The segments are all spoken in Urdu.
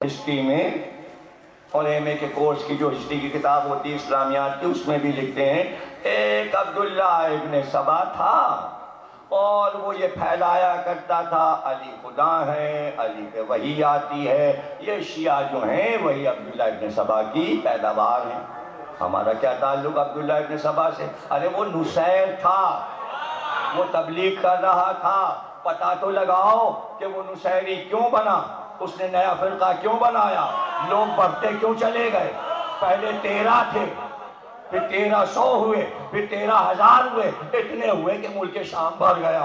ہسٹری میں اور ایم اے کے کورس کی جو ہسٹری کی کتاب ہوتی ہے اسلامیات کی، اس میں بھی لکھتے ہیں ایک عبداللہ ابن سبا تھا اور وہ یہ پھیلایا کرتا تھا علی خدا ہے، علی پہ وحی آتی ہے، یہ شیعہ جو ہیں وہی عبداللہ ابن سبا کی پیداوار ہیں۔ ہمارا کیا تعلق عبداللہ ابن سبا سے؟ ارے وہ نصیر تھا، وہ تبلیغ کر رہا تھا، پتہ تو لگاؤ کہ وہ نصیری کیوں بنا، اس نے نیا فرقہ کیوں بنایا، لوگ بڑھتے کیوں چلے گئے؟ پہلے 13 تھے، پھر 1300 ہوئے، پھر 13,000 ہوئے، اتنے ہوئے کہ ملک شام بھر گیا،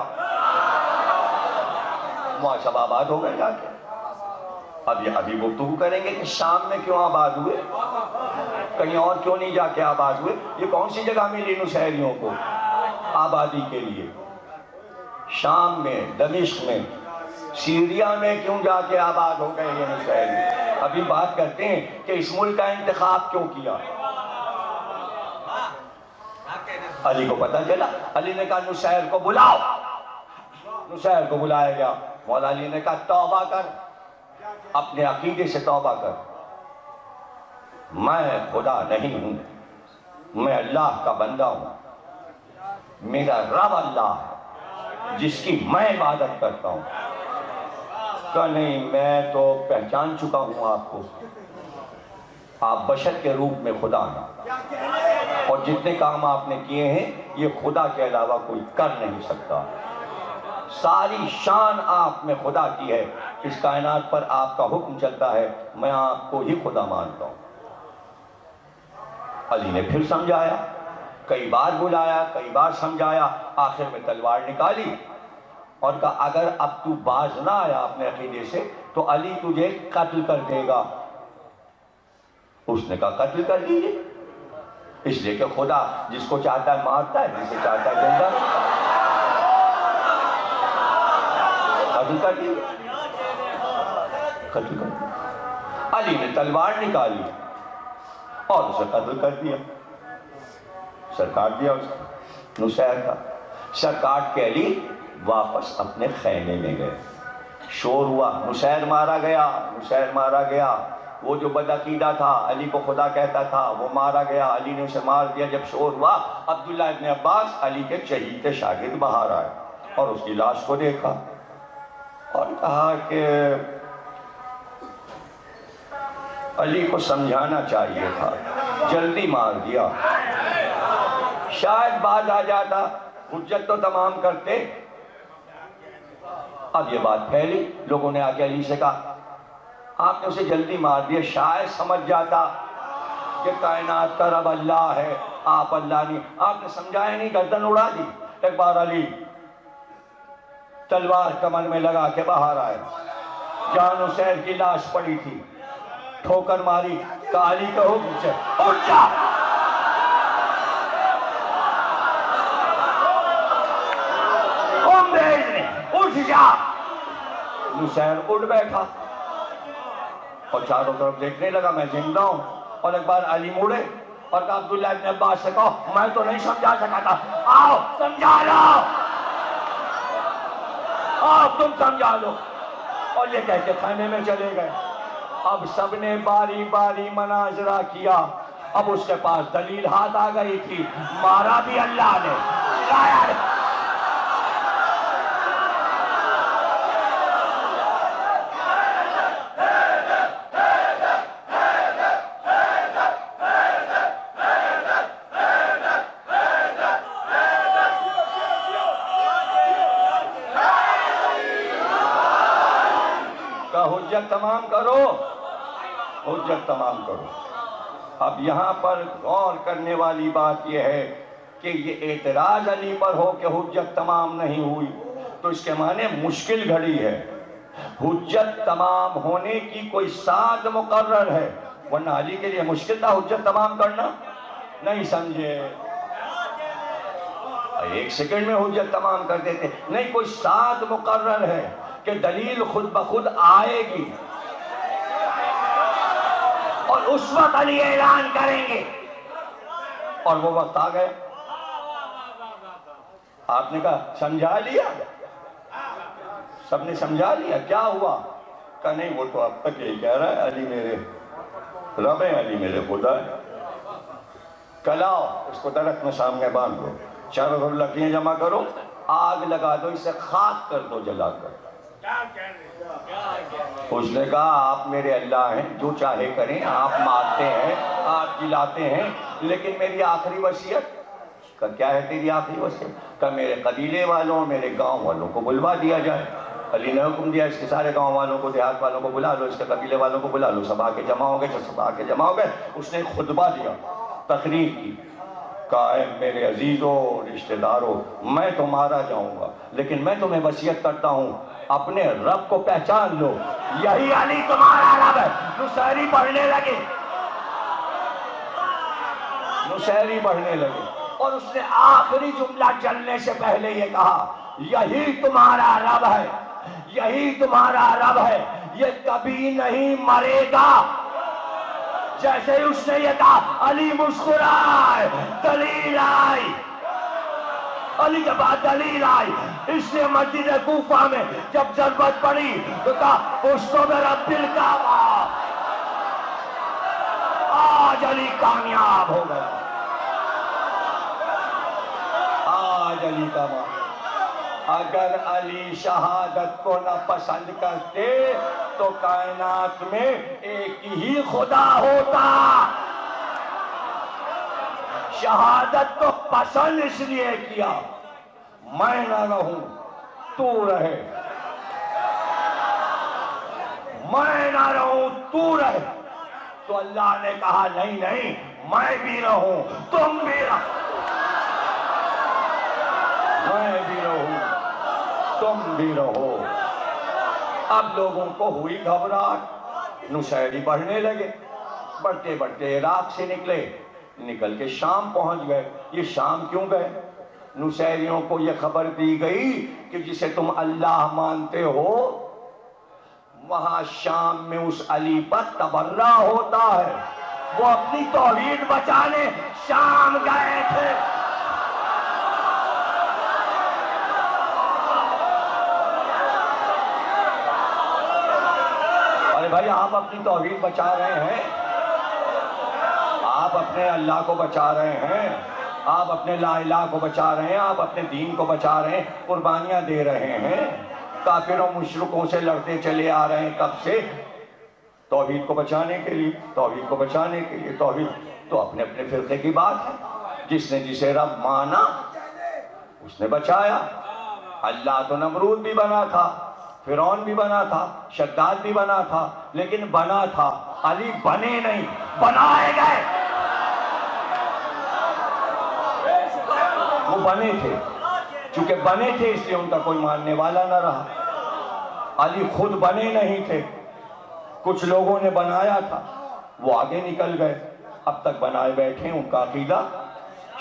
وہاں سب آباد ہو گئے جا کے۔ ابھی گفتگو کریں گے کہ شام میں کیوں آباد ہوئے، کہیں اور کیوں نہیں جا کے آباد ہوئے؟ یہ کون سی جگہ ملی نصیریوں کو آبادی کے لیے؟ شام میں، دمشق میں، سیریا میں کیوں جا کے آباد ہو گئے یہ نصیری؟ ابھی بات کرتے ہیں کہ اس ملک کا انتخاب کیوں کیا؟ علی کو پتہ چلا، علی نے کہا نصیر کو بلاؤ، نصیر کو بلایا گیا، مولا علی نے کہا توبہ کر، اپنے عقیدے سے توبہ کر، میں خدا نہیں ہوں، میں اللہ کا بندہ ہوں، میرا رب اللہ ہے جس کی میں عبادت کرتا ہوں۔ کہا نہیں، میں تو پہچان چکا ہوں آپ کو، آپ بشر کے روپ میں خدا ہیں، اور جتنے کام آپ نے کیے ہیں یہ خدا کے علاوہ کوئی کر نہیں سکتا، ساری شان آپ میں خدا کی ہے، اس کائنات پر آپ کا حکم چلتا ہے، میں آپ کو ہی خدا مانتا ہوں۔ علی نے پھر سمجھایا، کئی بار بلایا، کئی بار سمجھایا، آخر میں تلوار نکالی اور کہا اگر اب تو باز نہ آیا اپنے عقیدے سے تو علی تجھے قتل کر دے گا۔ اس نے کہا قتل کر دیجئے، اس لیے کہ خدا جس کو چاہتا ہے مارتا ہے، جسے چاہتا ہے زندہ، قتل کر دیجئے، قتل کر دیجئے۔ علی نے تلوار نکالی اور اسے قتل کر دیا، سر کاٹ دیا اس کا، نصیر کا سر کاٹ کے علی واپس اپنے خیمے میں گئے۔ شور ہوا، نصیر مارا گیا، نصیر مارا گیا، وہ جو بدعقیدہ تھا علی کو خدا کہتا تھا وہ مارا گیا، علی نے اسے مار دیا۔ جب شور ہوا، عبداللہ ابن عباس علی کے چہیتے شاگرد باہر آئے اور اس کی لاش کو دیکھا اور کہا کہ علی کو سمجھانا چاہیے تھا، جلدی مار دیا، شاید باز آ جاتا، حجت تو تمام کرتے۔ اب یہ بات پھیلی، لوگوں نے آ کے علی سے کہا آپ نے اسے جلدی مار دیا، شاید سمجھ جاتا کہ کائنات کا رب اللہ ہے، آپ اللہ نہیں، آپ نے سمجھایا نہیں، گردن اڑا دی۔ ایک بار علی تلوار کمر میں لگا کے باہر آئے، جہاں نصیر کی لاش پڑی تھی، ٹھوکر ماری، کہا علی کے حکم سے اٹھ جا، اٹھ جا۔ نصیر اٹھ بیٹھا اور چاروں طرف دیکھنے لگا میں زندہ ہوں، اور ایک بار علی مڑے اور کہا عبداللہ ابن عباس سے کہو میں تو نہیں سمجھا سکا تھا، آؤ سمجھا لو، آؤ تم سمجھا لو، اور یہ کہہ کے خیمے میں چلے گئے۔ اب سب نے باری باری مناظرہ کیا، اب اس کے پاس دلیل ہاتھ آ گئی تھی، مارا بھی اللہ نے، لایا حجت تمام کرو، حجت تمام کرو۔ اب یہاں پر غور کرنے والی بات یہ ہے کہ یہ اعتراض علی پر ہو کہ حجت تمام نہیں ہوئی تو اس کے معنی مشکل گھڑی ہے، حجت تمام ہونے کی کوئی سعد مقرر ہے، ورنہ علی کے لیے مشکل تھا حجت تمام کرنا، نہیں سمجھے، ایک سیکنڈ میں حجت تمام کر دیتے، نہیں کوئی سعد مقرر ہے کہ دلیل خود بخود آئے گی اور اس وقت علی اعلان کریں گے، اور وہ وقت آ گئے۔ آپ نے کہا سمجھا لیا، سب نے سمجھا لیا، کیا ہوا؟ کہا نہیں وہ تو اب تک یہی کہہ رہا ہے علی میرے رب ہے، علی میرے خدا ہے. کلاؤ اس کو درخت میں سامنے باندھ دو، چاروں لکڑیاں جمع کرو، آگ لگا دو، اسے خاک کر دو جلا کر. اس نے کہا آپ میرے اللہ ہیں، جو چاہے کریں، آپ مارتے ہیں، آپ جلاتے ہیں، لیکن میری آخری وصیت. کہا کیا ہے تیری آخری وصیت؟ کہا میرے قبیلے والوں، میرے گاؤں والوں کو بلوا دیا جائے. علی نے حکم دیا اس کے سارے گاؤں والوں کو، دیہات والوں کو بلا لو، اس کے قبیلے والوں کو بلا لو، سب آ کے جمع ہو گئے. جب سب آ کے جمع ہو گئے اس نے خطبہ دیا، تقریر کی. کہا اے میرے عزیزوں رشتہ داروں، میں تو مارا جاؤں گا لیکن میں تمہیں وصیت کرتا ہوں اپنے رب کو پہچان لو، یہی علی تمہارا رب ہے. نصیری پڑھنے لگے، نصیری پڑھنے لگے، اور اس نے آخری جملہ چلنے سے پہلے یہ کہا یہی تمہارا رب ہے، یہی تمہارا رب ہے، یہ کبھی نہیں مرے گا. جیسے ہی اس نے یہ کہا علی مسکرائے، دلیل آئی. علی کے بعد دلیل آئی. اس نے مسجد کوفہ میں جب ضرورت پڑی تو کہا پشتوں میں رب الکعبہ. آج علی کامیاب ہو گیا، آج علی کامیاب. اگر علی شہادت کو نہ پسند کرتے تو کائنات میں ایک ہی خدا ہوتا. شہادت کو پسند اس لیے کیا میں نہ رہوں تو رہے، میں نہ رہوں تو رہے. تو اللہ نے کہا نہیں نہیں، میں بھی رہوں تم بھی رہو، میں بھی رہوں تم بھی رہو. اب لوگوں کو ہوئی گھبراہٹ، نصیری بڑھنے لگے، بڑھتے بڑھتے عراق سے نکلے، نکل کے شام پہنچ گئے. یہ شام کیوں گئے؟ نصیریوں کو یہ خبر دی گئی کہ جسے تم اللہ مانتے ہو وہاں شام میں اس علی پر تبرہ ہوتا ہے. وہ اپنی توحید بچانے شام گئے تھے. بھائی آپ اپنی توحید بچا رہے ہیں، آپ اپنے اللہ کو بچا رہے ہیں، آپ اپنے لا الہ کو بچا رہے ہیں، آپ اپنے دین کو بچا رہے ہیں، قربانیاں دے رہے ہیں، کافروں مشرکوں سے لڑتے چلے آ رہے ہیں کب سے؟ توحید کو بچانے کے لیے، توحید کو بچانے کے لیے. توحید تو اپنے اپنے فرقے کی بات ہے. جس نے جسے رب مانا اس نے بچایا. اللہ تو نمرود بھی بنا تھا، فرعون بھی بنا تھا، شداد بھی بنا تھا، لیکن بنا تھا. علی بنے نہیں، بنائے گئے. وہ بنے تھے، چونکہ بنے تھے اس لیے ان کا کوئی ماننے والا نہ رہا. علی خود بنے نہیں تھے، کچھ لوگوں نے بنایا تھا، وہ آگے نکل گئے. اب تک بنائے بیٹھے ان کا عقیدہ.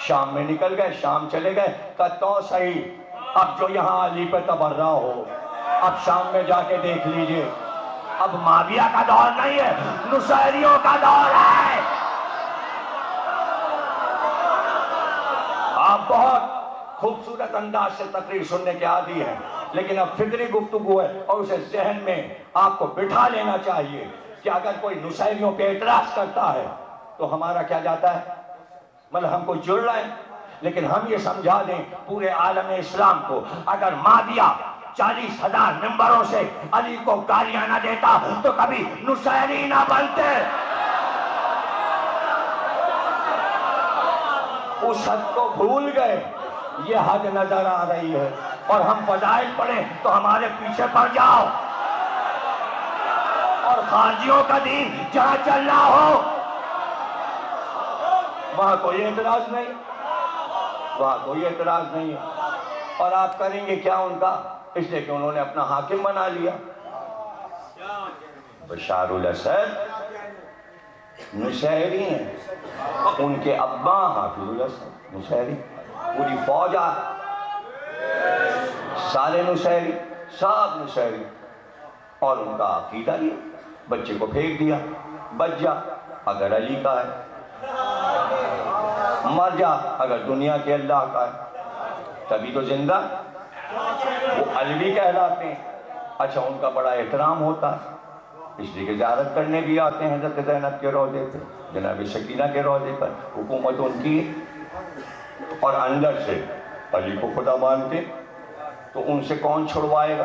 شام میں نکل گئے، شام چلے گئے. کہ تو صحیح، اب جو یہاں علی پہ تبرہ ہو اب شام میں جا کے دیکھ لیجئے، اب معاویہ کا دور نہیں ہے، نصیریوں کا دور ہے. آپ بہت خوبصورت انداز سے تقریر سننے کے عادی ہیں، لیکن اب فکری گفتگو ہے اور اسے ذہن میں آپ کو بٹھا لینا چاہیے کہ اگر کوئی نصیریوں پہ اعتراض کرتا ہے تو ہمارا کیا جاتا ہے؟ مطلب ہم کوئی جڑ رہے ہیں. لیکن ہم یہ سمجھا دیں پورے عالم اسلام کو، اگر معاویہ 40,000 ممبروں سے علی کو گالیاں نہ دیتا تو کبھی نصیری نہ بنتے. اس حد کو بھول گئے، یہ حد نظر آ رہی ہے. اور ہم فضائل پڑھیں تو ہمارے پیچھے پڑ جاؤ، اور خارجیوں کا دین جہاں چل رہا ہو وہاں کوئی اعتراض نہیں، وہاں کوئی اعتراض نہیں ہے. اور آپ کریں گے کیا ان کا؟ اس لیے کہ انہوں نے اپنا حاکم بنا لیا. بشار الاسد نصیری ہیں، ان کے ابا حافظ الاسد نصیری، پوری فوج سارے نصیری، سب نصیری. اور ان کا عقیدہ لیا، بچے کو پھینک دیا، بچ جا اگر علی کا ہے، مر جا اگر دنیا کے اللہ کا ہے، تبھی تو زندہ. وہ علوی کہلاتے ہیں. اچھا ان کا بڑا احترام ہوتا ہے. اس لیے کہ زیارت کرنے بھی آتے ہیں حضرت زینب کے روضے پہ، جناب سکینہ کے روضے پر، حکومت ان کی ہے، اور اندر سے علی کو خدا مانتے، تو ان سے کون چھڑوائے گا؟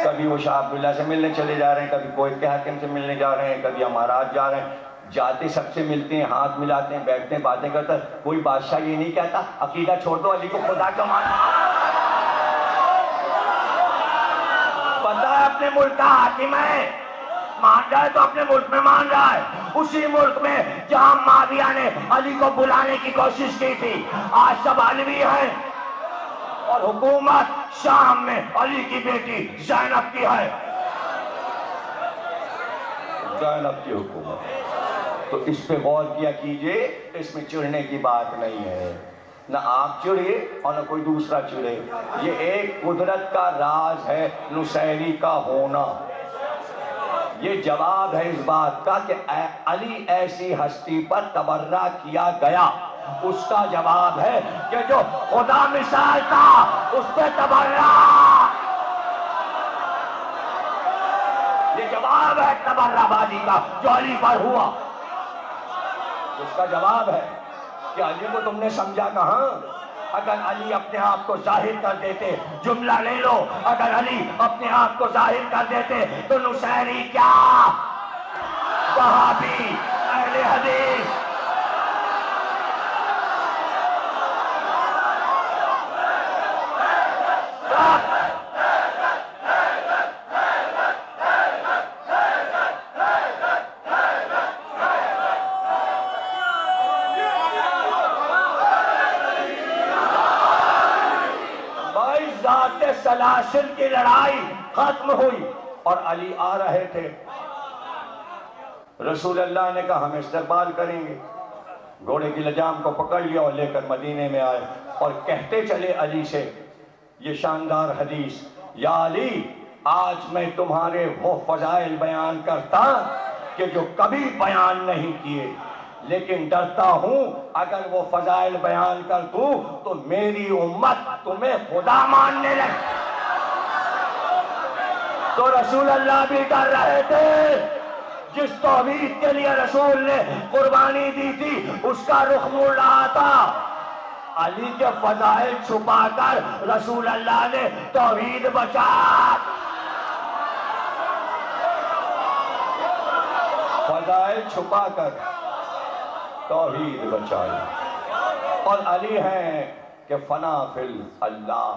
کبھی وہ شاہ عبداللہ سے ملنے چلے جا رہے ہیں، کبھی کویت کے حاکم سے ملنے جا رہے ہیں، کبھی امارات جا رہے ہیں، جاتے سب سے ملتے ہیں، ہاتھ ملاتے ہیں، بیٹھتے ہیں، باتیں کرتے ہیں۔ کوئی بادشاہ یہ نہیں کہتا عقیدہ چھوڑ دو، علی کو خدا کا مانو۔ پتہ ہے اپنے ملک کا حاکم ہے، مان رہا ہے تو اپنے ملک میں مان رہا ہے۔ اسی ملک میں جہاں معاویہ نے علی کو بلانے کی کوشش کی تھی، آج سب علوی ہیں، اور حکومت شام میں علی کی بیٹی زینب کی ہے، زینب کی حکومت۔ تو اس پہ غور کیا کیجئے، اس میں چڑھنے کی بات نہیں ہے، نہ آپ چڑھے اور نہ کوئی دوسرا چڑھے، یہ ایک قدرت کا راز ہے نصیری کا ہونا۔ یہ جواب ہے اس بات کا کہ علی ایسی ہستی پر تبرہ کیا گیا، اس کا جواب ہے کہ جو خدا مثال تھا اس پہ تبرہ، یہ جواب ہے تبرہ بازی کا جو علی پر ہوا۔ اس کا جواب ہے کہ علی کو تم نے سمجھا کہاں؟ اگر علی اپنے آپ کو ظاہر کر دیتے، جملہ لے لو، اگر علی اپنے آپ کو ظاہر کر دیتے تو نصیری کیا، وہابی، اہل حدیث، سلاسل کی لڑائی ختم ہوئی اور علی آ رہے تھے۔ رسول اللہ نے کہا ہم استقبال کریں گے، گھوڑے کی لجام کو پکڑ لیا اور لے کر مدینے میں آئے، اور کہتے چلے علی سے یہ شاندار حدیث، یا علی آج میں تمہارے وہ فضائل بیان کرتا کہ جو کبھی بیان نہیں کیے، لیکن ڈرتا ہوں اگر وہ فضائل بیان کر دوں تو میری امت تمہیں خدا ماننے لگے۔ تو رسول اللہ بھی ڈر رہے تھے، جس توحید کے لیے رسول نے قربانی دی تھی اس کا رخ موڑ رہا تھا۔ علی کے فضائل چھپا کر رسول اللہ نے توحید بچا، فضائل چھپا کر توحید بچائی۔ اور علی ہیں کہ فنا فی اللہ،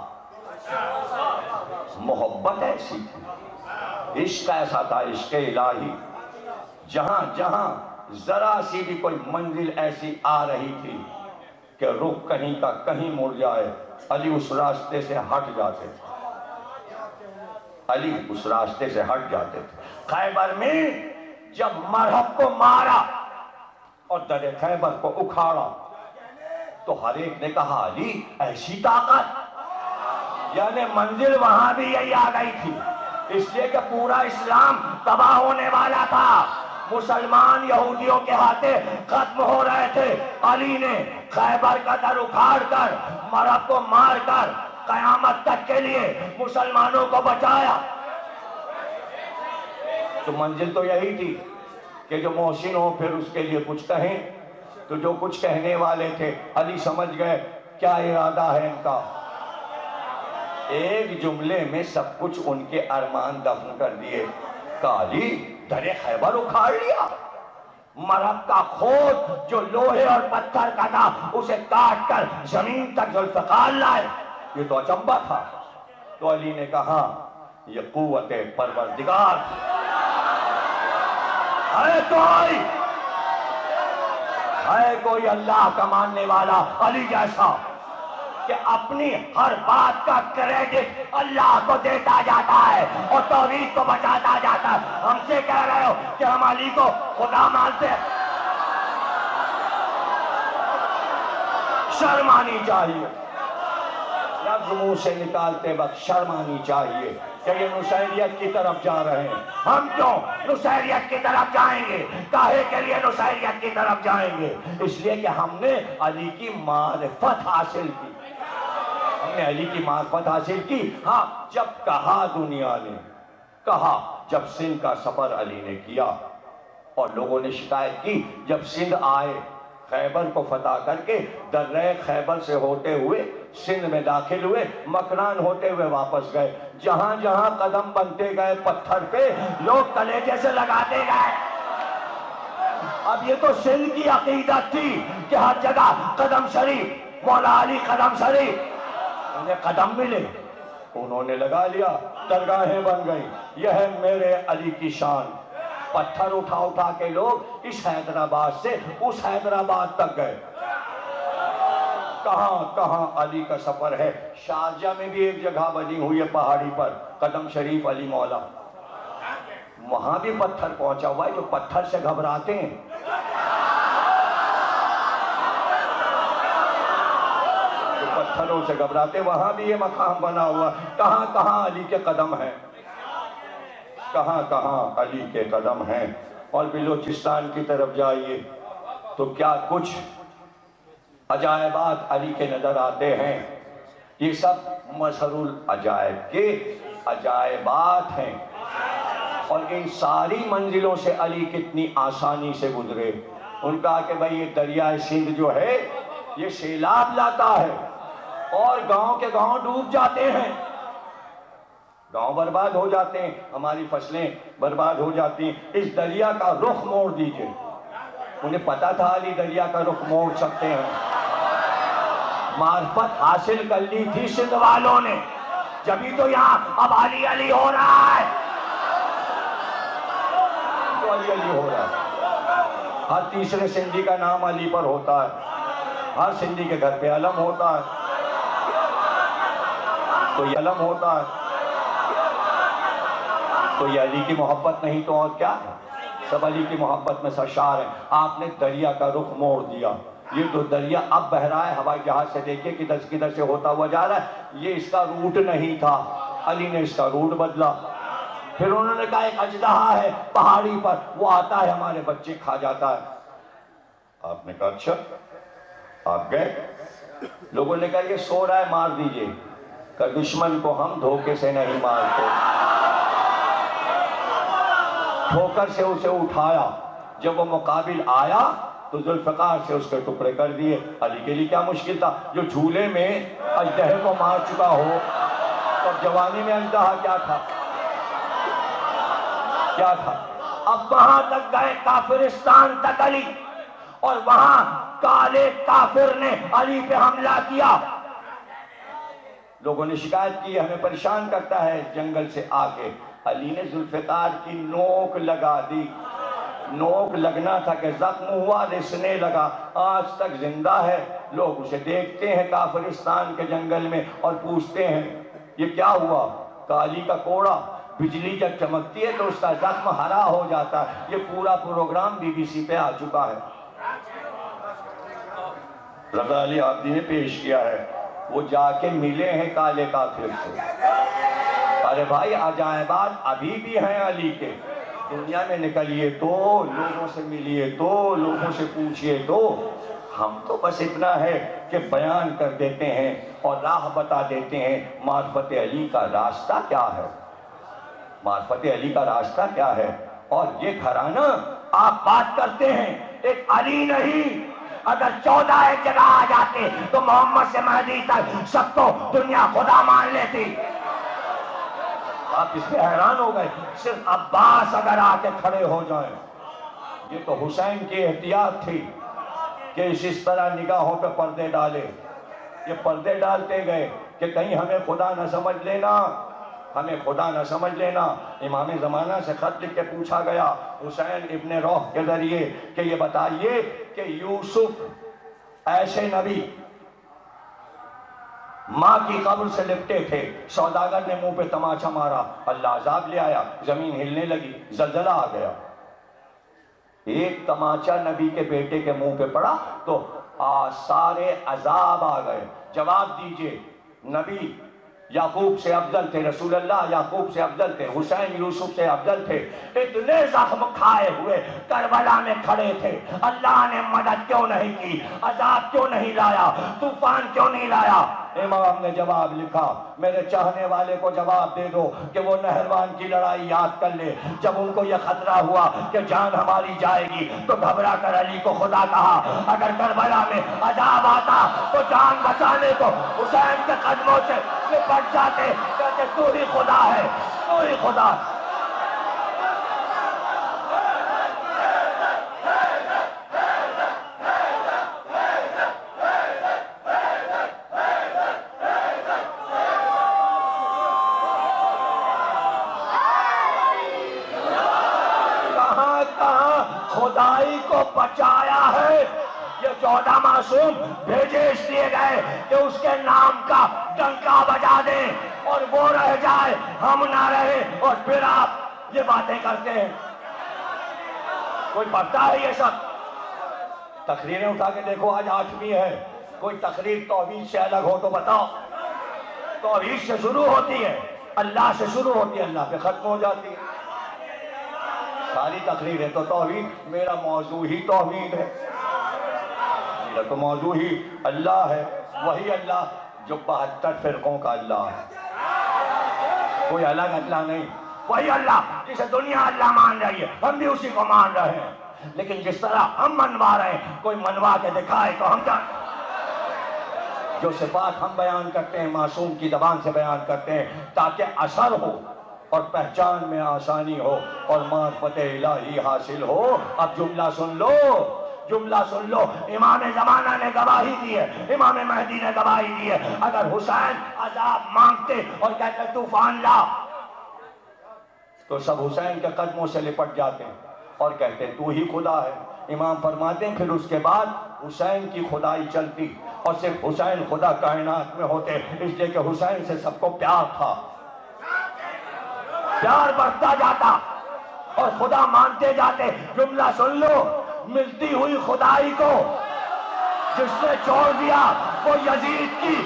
محبت ایسی تھی، عشق ایسا تھا، عشق الہی، جہاں جہاں ذرا سی بھی کوئی منزل ایسی آ رہی تھی کہ رخ کہیں کا کہیں مڑ جائے، علی اس راستے سے ہٹ جاتے تھے، علی اس راستے سے ہٹ جاتے تھے۔ خیبر میں جب مرہب کو مارا اور در خیبر کو اکھاڑا تو ہر ایک نے کہا علی ایسی طاقت، یعنی منزل وہاں بھی یہی آ گئی تھی، اس لیے کہ پورا اسلام تباہ ہونے والا تھا، مسلمان یہودیوں کے ہاتھے ختم ہو رہے تھے۔ علی نے خیبر کا در اکھاڑ کر مرہب کو مار کر قیامت تک کے لیے مسلمانوں کو بچایا۔ تو منزل تو یہی تھی کہ جو محسن ہو پھر اس کے لیے کچھ کہیں، تو جو کچھ کہنے والے تھے علی سمجھ گئے کیا ارادہ ہے ان کا، ایک جملے میں سب کچھ ان کے ارمان دفن کر دیے۔ کہ علی در خیبر اکھاڑ لیا، مرہب کا خود جو لوہے اور پتھر کا تھا اسے کاٹ کر زمین تک ذوالفقار لائے، یہ تو اچنبا تھا۔ تو علی نے کہا یہ قوت پروردگار ہے کوئی اللہ کا ماننے والا علی جیسا کہ اپنی ہر بات کا کریڈٹ اللہ کو دیتا جاتا ہے اور توحید کو بچاتا جاتا ہے۔ ہم سے کہہ رہے ہو کہ ہم علی کو خدا مانتے ہیں، شرم آنی چاہیے، لفظ منہ سے نکالتے وقت شرم آنی چاہیے کہ یہ نصیریت کی طرف جا رہے ہیں۔ ہم کیوں نصیریت کی طرف جائیں گے؟ کاہے کے لیے نصیریت کی طرف جائیں گے؟ اس لیے کہ ہم نے علی کی معرفت حاصل کی، ہم نے علی کی معرفت حاصل کی۔ ہاں جب کہا دنیا نے، کہا جب سندھ کا سفر علی نے کیا اور لوگوں نے شکایت کی، جب سندھ آئے خیبر کو فتح کر کے درہ خیبر سے ہوتے ہوئے سندھ میں داخل ہوئے، مکران ہوتے ہوئے واپس گئے، جہاں جہاں قدم بنتے گئے پتھر پہ لوگ کلیجے سے لگاتے گئے۔ اب یہ تو سندھ کی عقیدت تھی کہ ہر جگہ قدم شریف، مولا علی قدم شریف، انہیں قدم ملے، انہوں نے لگا لیا، درگاہیں بن گئی۔ یہ ہے میرے علی کی شان۔ پتھر اٹھا اٹھا کے لوگ اس حیدرآباد سے اس حیدرآباد تک گئے۔ کہاں کہاں علی کا سفر ہے۔ شارجہ میں بھی ایک جگہ بنی ہوئی ہے پہاڑی پر، قدم شریف علی مولا، وہاں بھی پتھر پہنچا ہوا ہے، جو پتھر سے گھبراتے ہیں۔ جو پتھروں سے گھبراتے، وہاں بھی یہ مقام بنا ہوا۔ کہاں کہاں علی کے قدم ہیں، کہاں کہاں علی کے قدم ہیں۔ اور بلوچستان کی طرف جائیے تو کیا کچھ عجائبات علی کے نظر آتے ہیں۔ یہ سب مظہر العجائب کے عجائبات ہیں، اور ان ساری منزلوں سے علی کتنی آسانی سے گزرے۔ ان کا کہ بھئی یہ دریائے سندھ جو ہے یہ سیلاب لاتا ہے اور گاؤں کے گاؤں ڈوب جاتے ہیں، گاؤں برباد ہو جاتے ہیں، ہماری فصلیں برباد ہو جاتی ہیں۔ اس دریا کا رخ موڑ دیجئے۔ انہیں پتا تھا علی دریا کا رخ موڑ سکتے ہیں، معرفت حاصل کر لی تھی سندھ والوں نے، جبھی تو یہاں اب علی علی ہو رہا ہے، تو علی علی ہو رہا ہے۔ ہر تیسرے سندھی کا نام علی پر ہوتا ہے، ہر سندھی کے گھر پہ علم ہوتا ہے، تو یہ علم ہوتا ہے، تو یہ علی کی محبت نہیں تو اور کیا ہے؟ سب علی کی محبت میں سرشار ہیں۔ آپ نے دریا کا رخ موڑ دیا۔ یہ تو دریا اب بہ رہا ہے، ہوائی جہاز سے دیکھیں کدھر کدھر سے ہوتا ہوا جا رہا ہے۔ یہ اس کا روٹ نہیں تھا، علی نے اس کا روٹ بدلا۔ پھر انہوں نے کہا ایک اژدہا ہے پہاڑی پر، وہ آتا ہے ہمارے بچے کھا جاتا ہے۔ آپ نے کہا اچھا، آپ گئے، لوگوں نے کہا یہ سو رہا ہے مار دیجئے، کہ دشمن کو ہم دھوکے سے نہیں مارتے۔ ٹھوکر سے اسے اٹھایا، جب وہ مقابل آیا تو ذوالفقار سے اس کے ٹکڑے کر دیے۔ علی کے لیے کیا مشکل تھا، جو جھولے میں اژدہے کو مار چکا ہو، تو جوانی میں اژدہا کیا تھا، کیا تھا۔ اب وہاں تک گئے کافرستان تک علی، اور وہاں کالے کافر نے علی پہ حملہ کیا۔ لوگوں نے شکایت کی ہمیں پریشان کرتا ہے جنگل سے آ کے۔ علی نے ذوالفقار کی نوک لگا دی، نوک لگنا تھا کہ زخم ہوا، رسنے لگا، آج تک زندہ ہے۔ لوگ اسے دیکھتے ہیں کافرستان کے جنگل میں اور پوچھتے ہیں یہ کیا ہوا؟ علی کا کوڑا، بجلی جب چمکتی ہے تو اس کا زخم ہرا ہو جاتا ہے۔ یہ پورا پروگرام BBC پہ آ چکا ہے، رضا علی عابدی نے پیش کیا ہے۔ وہ جا کے ملے ہیں کالے کافر سے۔ ارے بھائی عجائبات ابھی بھی ہیں علی کے، دنیا میں نکلیے تو، لوگوں سے ملیے تو، لوگوں سے پوچھئے تو۔ ہم تو بس اتنا ہے کہ بیان کر دیتے ہیں اور راہ بتا دیتے ہیں معرفت علی کا راستہ کیا ہے، معرفت علی کا راستہ کیا ہے۔ اور یہ گھرانہ آپ بات کرتے ہیں ایک علی نہیں، اگر 14 ایک جگہ آ جاتے تو محمد سے مہدی تک سب کو دنیا خدا مان لیتی۔ آپ اس پہ حیران ہو گئے، صرف عباس اگر آ کے کھڑے ہو جائیں۔ یہ تو حسین کی احتیاط تھی کہ اس طرح نگاہوں پہ پردے ڈالے۔ یہ پردے ڈالتے گئے کہ کہیں ہمیں خدا نہ سمجھ لینا، ہمیں خدا نہ سمجھ لینا۔ امام زمانہ سے خط لکھ کے پوچھا گیا حسین ابن روح کے ذریعے کہ یہ بتائیے کہ یوسف ایسے نبی ماں کی قبر سے لپٹے تھے، سوداگر نے منہ پہ تماچا مارا، اللہ عذاب لے آیا، زمین ہلنے لگی، زلزلہ آ گیا۔ ایک تماچا نبی کے بیٹے کے منہ پہ پڑا تو سارے عذاب آ گئے۔ جواب دیجئے، نبی یعقوب سے افضل تھے، رسول اللہ یعقوب سے افضل تھے، حسین یوسف سے افضل تھے، اتنے زخم کھائے ہوئے کربلا میں کھڑے تھے، اللہ نے مدد کیوں نہیں کی، عذاب کیوں نہیں لایا، طوفان کیوں نہیں لایا؟ امام نے جواب لکھا، میرے چاہنے والے کو جواب دے دو کہ وہ نہروان کی لڑائی یاد کر لے، جب ان کو یہ خطرہ ہوا کہ جان ہماری جائے گی تو گھبرا کر علی کو خدا کہا، اگر کربلا میں عذاب آتا تو جان بچانے کو حسین کے قدموں سے لپٹ جاتے، کہتے تو ہی خدا ہے، تو ہی خدا ہے۔ خدائی کو بچایا ہے۔ یہ 14 معصوم بھیجے اس لیے گئے کہ اس کے نام کا ڈنکا بجا دیں اور وہ رہ جائے، ہم نہ رہے، اور پھر آپ یہ باتیں کرتے ہیں۔ کوئی پڑھتا ہے یہ سب؟ تقریریں اٹھا کے دیکھو، آج 8ویں ہے، کوئی تقریر توحید سے الگ ہو تو بتاؤ۔ توحید سے شروع ہوتی ہے، اللہ سے شروع ہوتی ہے، اللہ پہ ختم ہو جاتی ہے۔ ساری تقریریں تو توحید، میرا موضوع ہی توحید ہے، میرا تو موضوع ہی اللہ ہے، وہی اللہ جو 72 فرقوں کا اللہ ہے، کوئی الگ اللہ نہیں، وہی اللہ جسے دنیا اللہ مان رہی ہے، ہم بھی اسی کو مان رہے ہیں، لیکن جس طرح ہم منوا رہے ہیں کوئی منوا کے دکھائے تو ہم کیا؟ جو صفات ہم بیان کرتے ہیں معصوم کی زبان سے بیان کرتے ہیں تاکہ اثر ہو اور پہچان میں آسانی ہو اور معرفت الہی حاصل ہو۔ اب جملہ سن لو، جملہ سن لو، امام زمانہ نے گواہی دی ہے، امام مہدی نے گواہی دی ہے، اگر حسین عذاب مانگتے اور کہتے طوفان لا تو سب حسین کے قدموں سے لپٹ جاتے اور کہتے تو ہی خدا ہے۔ امام فرماتے ہیں پھر اس کے بعد حسین کی خدائی چلتی اور صرف حسین خدا کائنات میں ہوتے، اس لیے کہ حسین سے سب کو پیار تھا، پیار بڑھتا جاتا اور خدا مانتے جاتے۔ جملہ سن لو، ملتی ہوئی خدائی کو جس نے چھوڑ دیا وہ یزید کی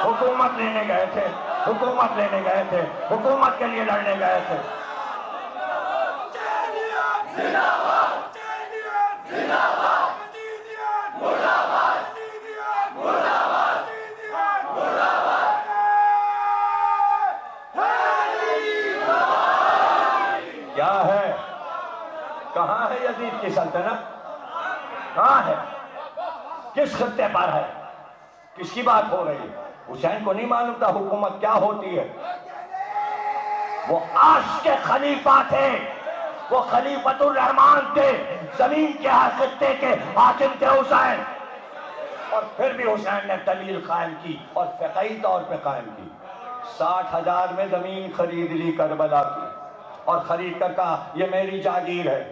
حکومت لینے گئے تھے، حکومت لینے گئے تھے، حکومت کے لیے لڑنے گئے تھے۔ کیا ہے؟ کہاں ہے یزید کی سلطنت؟ کہاں ہے؟ کس خطے پر ہے؟ کس کی بات ہو رہی ہے؟ حسین کو نہیں معلوم تھا حکومت کیا ہوتی ہے؟ وہ عرش کے خلیفہ تھے، وہ خلیفۃ الرحمن تھے، زمین کے ہر خطے کے حاکم تھے حسین۔ اور پھر بھی حسین نے دلیل قائم کی اور فقہی طور پہ قائم کی۔ 60,000 میں زمین خرید لی کربلا کی اور خرید کر کہا یہ میری جاگیر ہے۔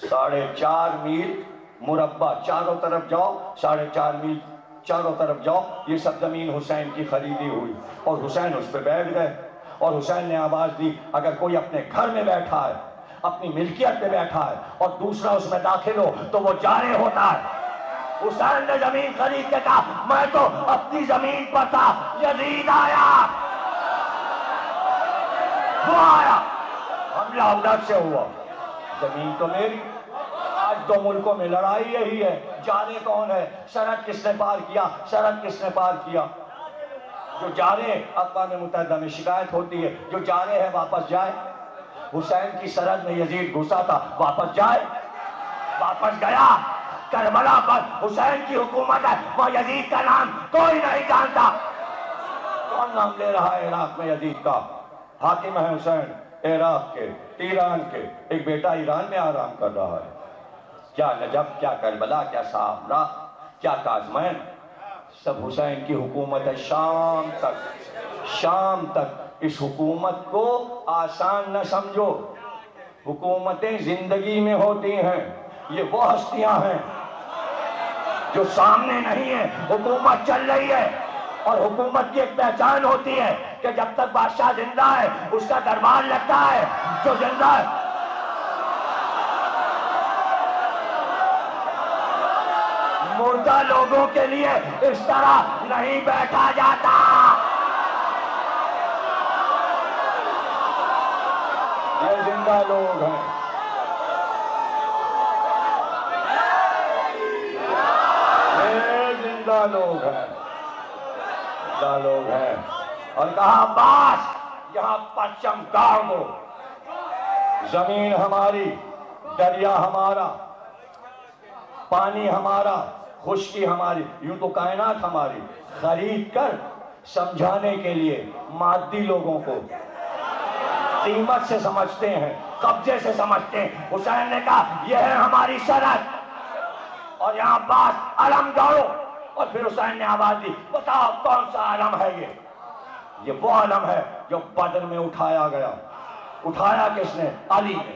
4.5 میل مربع چاروں طرف جاؤ، 4.5 میل چاروں طرف جاؤ، یہ سب زمین حسین کی خریدی ہوئی، اور حسین اس پہ بیٹھ گئے اور حسین نے آواز دی اگر کوئی اپنے گھر میں بیٹھا ہے، اپنی ملکیت پہ بیٹھا ہے اور دوسرا اس میں داخل ہو تو وہ جارح ہوتا ہے۔ حسین نے زمین خرید کے کہا میں تو اپنی زمین پر تھا، یزید آیا، وہ آیا، حملہ ادھر سے ہوا، زمین تو میری۔ آج 2 ملکوں میں لڑائی یہی ہے، جارے کون ہے، سرحد کس نے پار کیا، سرحد کس نے پار کیا۔ جو جارے اقوام متحدہ میں شکایت ہوتی ہے، جو جارے ہے واپس جائے۔ حسین کی سرحد میں یزید گھسا تھا، واپس جائے، واپس گیا۔ کربلا پر حسین کی حکومت ہے، وہ یزید کا نام کوئی نہیں جانتا۔ کون نام لے رہا ہے عراق میں یزید کا؟ حاکم ہے حسین عراق کے، ایران کے، ایک بیٹا ایران میں آرام کر رہا ہے۔ کیا نجف، کیا کربلا، کیا سامرا، کیا کاظمین، سب حسین کی حکومت ہے شام تک، شام تک۔ اس حکومت کو آسان نہ سمجھو، حکومتیں زندگی میں ہوتی ہیں، یہ وہ ہستیاں ہیں جو سامنے نہیں ہیں، حکومت چل رہی ہے اور حکومت کی ایک پہچان ہوتی ہے کہ جب تک بادشاہ زندہ ہے اس کا دربار لگتا ہے، جو زندہ ہے مردہ لوگوں کے لیے اس طرح نہیں بیٹھا جاتا۔ یہ زندہ لوگ ہیں، کیا لوگ ہیں، کیا لوگ ہیں. اور کہا عباس یہاں پرچم گاڑ دو، زمین ہماری، دریا ہمارا، پانی ہمارا، خشکی ہماری، یوں تو کائنات ہماری. خرید کر سمجھانے کے لیے مادی لوگوں کو قیمت سے سمجھتے ہیں، قبضے سے سمجھتے ہیں. حسین نے کہا یہ ہے ہماری سرحد، اور یہاں عباس علم گاڑو. اور پھر حسین نے آواز دی بتاؤ کون سا علم ہے یہ وہ علم ہے جو بدر میں اٹھایا گیا. اٹھایا کس نے؟ علی نے.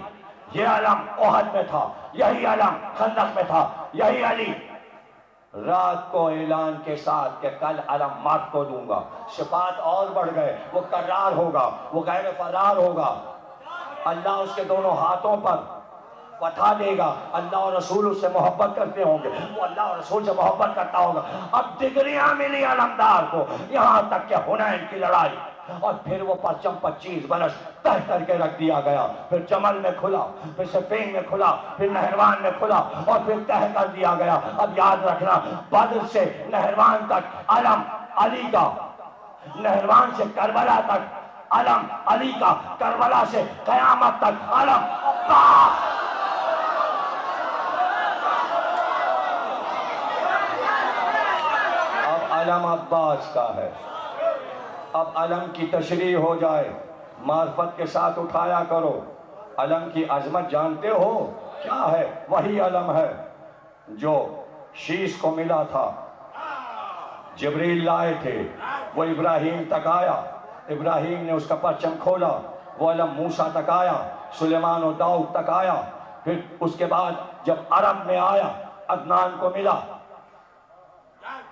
یہ علم احد میں تھا، یہی علم خندق میں تھا، یہی علی رات کو اعلان کے ساتھ کہ کل علم مرد کو دوں گا. صفات اور بڑھ گئے، وہ کرار ہوگا، وہ غیر فرار ہوگا. اللہ اس کے دونوں ہاتھوں پر فتح دے گا. اللہ اور رسول اس سے محبت کرتے ہوں گے، وہ اللہ اور رسول سے محبت کرتا ہوگا. اب ڈگریاں ملی علمدار کو، یہاں تک کہ حنین کی لڑائی. اور پھر وہ پرچم 25 برس تہ کر کے رکھ دیا گیا. پھر جمل میں کھلا، پھر صفین میں کھلا، پھر نہروان میں کھلا، اور پھر تہ کر دیا گیا. اب یاد رکھنا بدر سے نہروان تک علم علی کا، نہروان سے کربلا تک علم علی کا، کربلا سے قیامت تک علم عباس. اب علم عباس کا ہے. اب علم کی تشریح ہو جائے، معرفت کے ساتھ اٹھایا کرو. علم کی عظمت جانتے ہو کیا ہے؟ وہی علم ہے جو شیش کو ملا تھا، جبریل لائے تھے، وہ ابراہیم تک آیا، ابراہیم نے اس کا پرچم کھولا. وہ علم موسیٰ تک آیا، سلیمان و داؤد تک آیا. پھر اس کے بعد جب عرب میں آیا، عدنان کو ملا،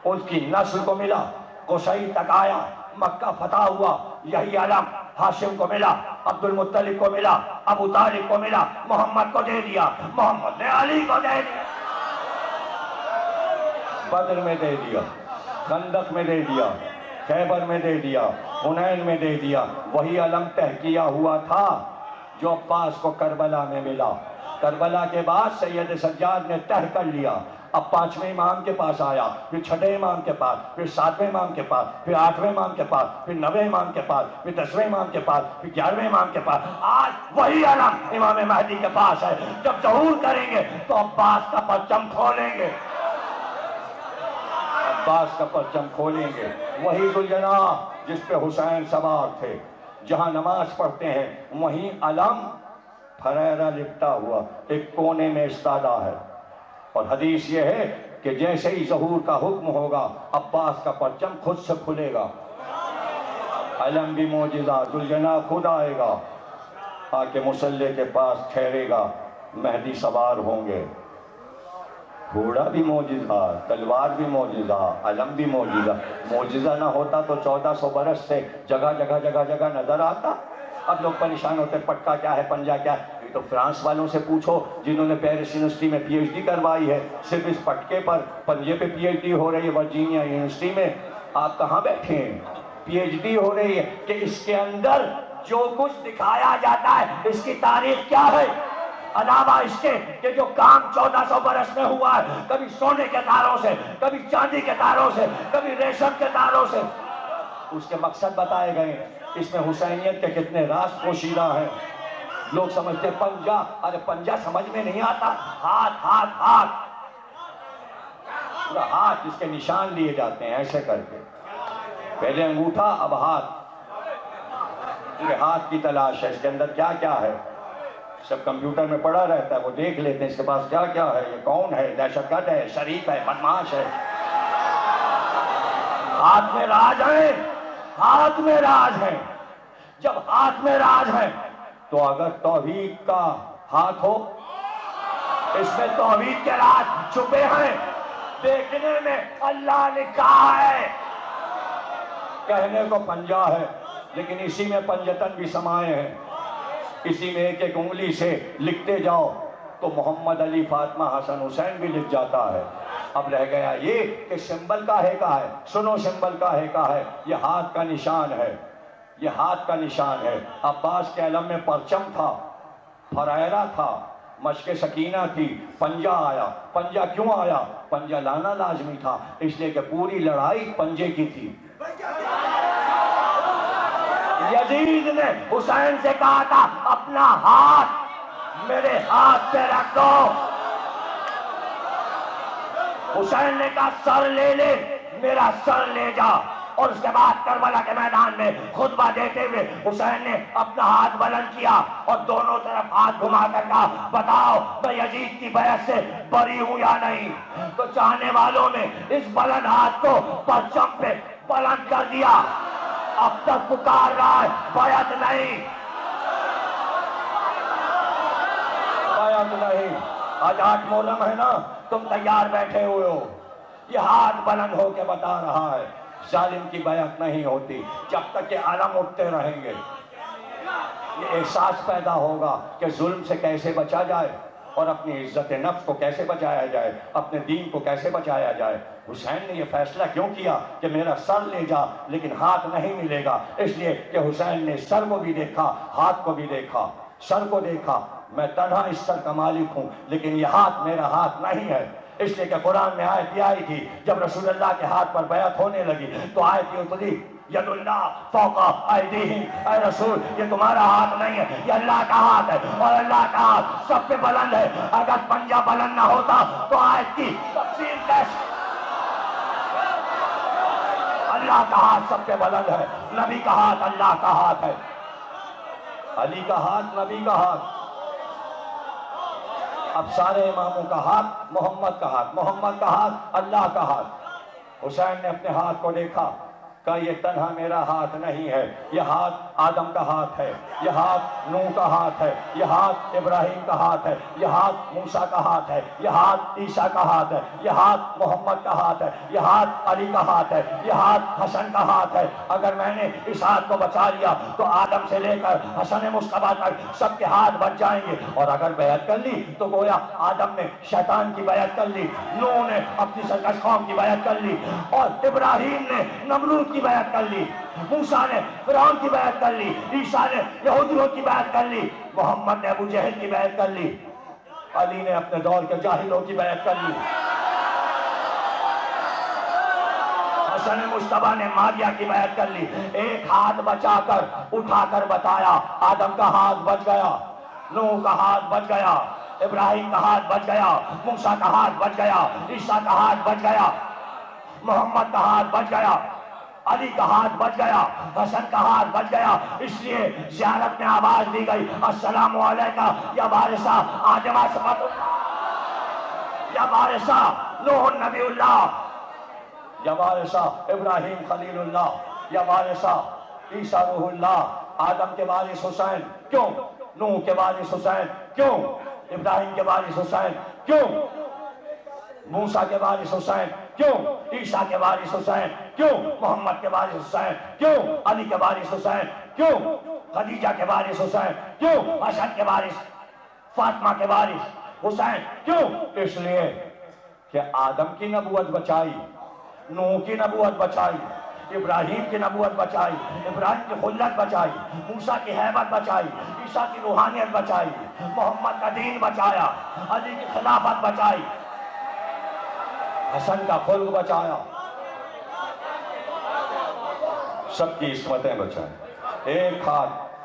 اس کی نسل کو ملا. قصی تک آیا، مکہ فتح ہوا، یہی علم ہاشم کو ملا، عبد المطلب کو ملا، ابو طالب کو ملا. محمد کو دے دیا، محمد نے علی کو دے دیا، بدر میں دے دیا، خندق میں دے دیا، خیبر میں دے دیا، حنین میں دے دیا. وہی علم تہ کیا ہوا تھا جو عباس کو کربلا میں ملا. کربلا کے بعد سید سجاد نے تہ کر لیا. اب 5ویں امام کے پاس آیا، پھر 6 امام کے پاس، پھر 7ویں امام کے پاس، پھر 8ویں امام کے پاس، پھر 9ویں امام کے پاس، پھر 10ویں امام کے پاس، پھر 11ویں امام کے پاس. آج وہی علم امام مہدی کے پاس ہے. جب ظہور کریں گے تو عباس کا پرچم کھولیں گے، عباس کا پرچم کھولیں گے. وہی ذوالجناح جس پہ حسین سوار تھے. جہاں نماز پڑھتے ہیں وہیں علم پھریرا لپٹا ہوا ایک کونے میں استادہ ہے. اور حدیث یہ ہے کہ جیسے ہی ظہور کا حکم ہوگا عباس کا پرچم خود سے کھلے گا. علم بھی معجزہ، ذوالجناح خود آئے گا، آ کے مصلی کے پاس ٹھہرے گا، مہدی سوار ہوں گے. گھوڑا بھی معجزہ، تلوار بھی معجزہ، علم بھی معجزہ. معجزہ نہ ہوتا تو 1400 برس سے جگہ جگہ نظر آتا. اب لوگ پریشان ہوتے پٹکا کیا ہے، پنجا کیا ہے. یہ تو فرانس والوں سے پوچھو جنہوں نے پیرس یونیورسٹی میں پی ایچ ڈی کروائی ہے. صرف اس پٹکے پر پنجے پہ پی ایچ ڈی ہو رہی ہے ورجینیا یونیورسٹی میں. آپ کہاں بیٹھے ہیں؟ پی ایچ ڈی ہو رہی ہے کہ اس کے اندر جو کچھ دکھایا جاتا ہے اس کی تاریخ کیا ہے، علاوہ اس کے کہ جو کام 1400 برس میں ہوا ہے، کبھی سونے کے تاروں سے، کبھی چاندی کے تاروں سے، کبھی ریشم کے تاروں سے. اس کے مقصد بتائے گئے. اس میں حسینیت کے کتنے راز پوشیدہ ہیں. لوگ سمجھتے پنجا، ارے پنجا سمجھ میں نہیں آتا. ہاتھ ہاتھ ہاتھ، پورا ہاتھ جس کے نشان لیے جاتے ہیں ایسے کر کے. پہلے انگوٹھا، اب ہاتھ. پورے ہاتھ کی تلاش ہے اس کے اندر کیا کیا ہے. سب کمپیوٹر میں پڑا رہتا ہے، وہ دیکھ لیتے ہیں اس کے پاس کیا کیا ہے، یہ کون ہے، دہشت گرد ہے، شریف ہے، بدماش ہے. ہاتھ میں راز ہے، ہاتھ میں راز ہے. جب ہاتھ میں راز ہے تو اگر توحید کا ہاتھ ہو، اس میں توحید کے راز چھپے ہیں. دیکھنے میں اللہ لکھا ہے، کہنے کو پنجا ہے، لیکن اسی میں پنجتن بھی سمائے ہیں. اسی میں ایک ایک انگلی سے لکھتے جاؤ تو محمد علی فاطمہ حسن حسین بھی لکھ جاتا ہے. اب رہ گیا یہ کہ سمبل کا ہے کا ہے. سنو سمبل کا ہے کا ہے. یہ ہاتھ کا نشان ہے، یہ ہاتھ کا نشان ہے. عباس کے علم میں پرچم تھا، پھریرا تھا، مشق سکینہ تھی، پنجہ آیا۔ پنجہ کیوں آیا؟ پنجہ لانا لازمی تھا، اس لیے کہ پوری لڑائی پنجے کی تھی۔ یزید نے حسین سے کہا تھا اپنا ہاتھ میرے ہاتھ پہ رکھ دو۔ حسین نے کہا سر لے لے، میرا سر لے جا۔ اور اس کے بعد کربلا کے میدان میں خطبہ دیتے ہوئے حسین نے اپنا ہاتھ بلند کیا اور دونوں طرف ہاتھ گھما کر کہا بتاؤ میں یزید کی بیعت سے بری ہوں یا نہیں؟ تو چاہنے والوں نے اس بلند ہاتھ کو پرچم پہ بلند کر دیا۔ اب تک پکار رہا ہے بیعت نہیں، بیعت نہیں۔ آج 8 محرم ہے نا، تم تیار بیٹھے ہوئے ہو، یہ ہاتھ بلند ہو کے بتا رہا ہے ظالم کی بیعت نہیں ہوتی جب تک کہ علم اٹھتے رہیں گے۔ یہ احساس پیدا ہوگا کہ ظلم سے کیسے بچا جائے اور اپنی عزت نفس کو کیسے بچایا جائے، اپنے دین کو کیسے بچایا جائے۔ حسین نے یہ فیصلہ کیوں کیا کہ میرا سر لے جا لیکن ہاتھ نہیں ملے گا؟ اس لیے کہ حسین نے سر کو بھی دیکھا، ہاتھ کو بھی دیکھا۔ سر کو دیکھا، میں تنہا اس سر کا مالک ہوں لیکن یہ ہاتھ میرا ہاتھ نہیں ہے۔ اس لیے کہ قرآن میں آیت یہ آئی تھی جب رسول اللہ کے ہاتھ پر بیعت ہونے لگی تو آیت یہ اتری ید اللہ فوق ایدیہم، اے رسول یہ تمہارا ہاتھ نہیں ہے، یہ اللہ کا ہاتھ ہے اور اللہ کا ہاتھ سب پہ بلند ہے۔ اگر پنجہ بلند نہ ہوتا تو آیت کی تفسیر کیسے؟ اللہ کا ہاتھ سب پہ بلند ہے، نبی کا ہاتھ اللہ کا ہاتھ ہے، علی کا ہاتھ نبی کا ہاتھ۔ اب سارے اماموں کا ہاتھ محمد کا ہاتھ، محمد کا ہاتھ اللہ کا ہاتھ۔ حسین نے اپنے ہاتھ کو دیکھا، کہا یہ تنہا میرا ہاتھ نہیں ہے، یہ ہاتھ آدم کا ہاتھ ہے، یہ ہاتھ نوح کا ہاتھ ہے، یہ ہاتھ ابراہیم کا ہاتھ ہے، یہ ہاتھ موسیٰ کا ہاتھ ہے، یہ ہاتھ عیسیٰ کا ہاتھ ہے، یہ ہاتھ محمد کا ہاتھ ہے، یہ ہاتھ علی کا ہاتھ ہے، یہ ہاتھ حسن کا ہاتھ ہے۔ اگر میں نے اس ہاتھ کو بچا لیا تو آدم سے لے کر حسن مصطفیٰ تک سب کے ہاتھ بچ جائیں گے۔ اور اگر بیعت کر لی تو گویا آدم نے شیطان کی بیعت کر لی، نوح نے اپنی سرکش قوم کی بیعت کر لی، اور ابراہیم نے نمرود کی بیعت کر لی، موسیٰ نے فرعون کی بیعت کر لی، عیسیٰ نے یہودیوں کی بیعت کر لی، محمد نے ابو جہل کی بیعت کر لی، علی نے اپنے دور کے جاہلوں کی بیعت کر لی، حسن مصطفیٰ نے ماریہ کی بیعت کر لی۔ ایک ہاتھ بچا کر اٹھا کر بتایا، آدم کا ہاتھ بچ گیا، نوح کا ہاتھ بچ گیا، ابراہیم کا ہاتھ بچ گیا، موسیٰ کا ہاتھ بچ گیا، عیسیٰ کا ہاتھ بچ گیا، محمد کا ہاتھ بچ گیا، علی کا ہاتھ بچ گیا، حسن کا ہاتھ بچ گیا۔ اس لیے زیارت میں آواز دی گئی السلام علیکہ یا وارثہ آدم صفوت اللہ، یا وارثہ نوح نبی اللہ، یا وارثہ ابراہیم خلیل اللہ، یا وارثہ عیسیٰ روح اللہ۔ آدم کے وارث حسین کیوں؟ نوح کے وارث حسین کیوں؟ ابراہیم کے وارث حسین کیوں؟ موسیٰ کے وارث حسین کیوں؟ عیسیٰ کے وارث حسین کیوں؟ محمد کے وارث حسین کیوں؟ علی کے وارث حسین کیوں؟ خدیجہ کے وارث حسین کیوں؟ حسن کے وارث، فاطمہ کے وارث حسین کیوں؟ اس لیے کہ آدم کی نبوت بچائی، نوح کی نبوت بچائی، ابراہیم کی نبوت بچائی، ابراہیم کی خلت بچائی، موسیٰ کی حیبت بچائی، عیسیٰ کی روحانیت بچائی، محمد کا دین بچایا، علی کی خلافت بچائی، حسن کا خلق بچایا، سب کی عصمتیں بچائیں۔ ایک ہاتھ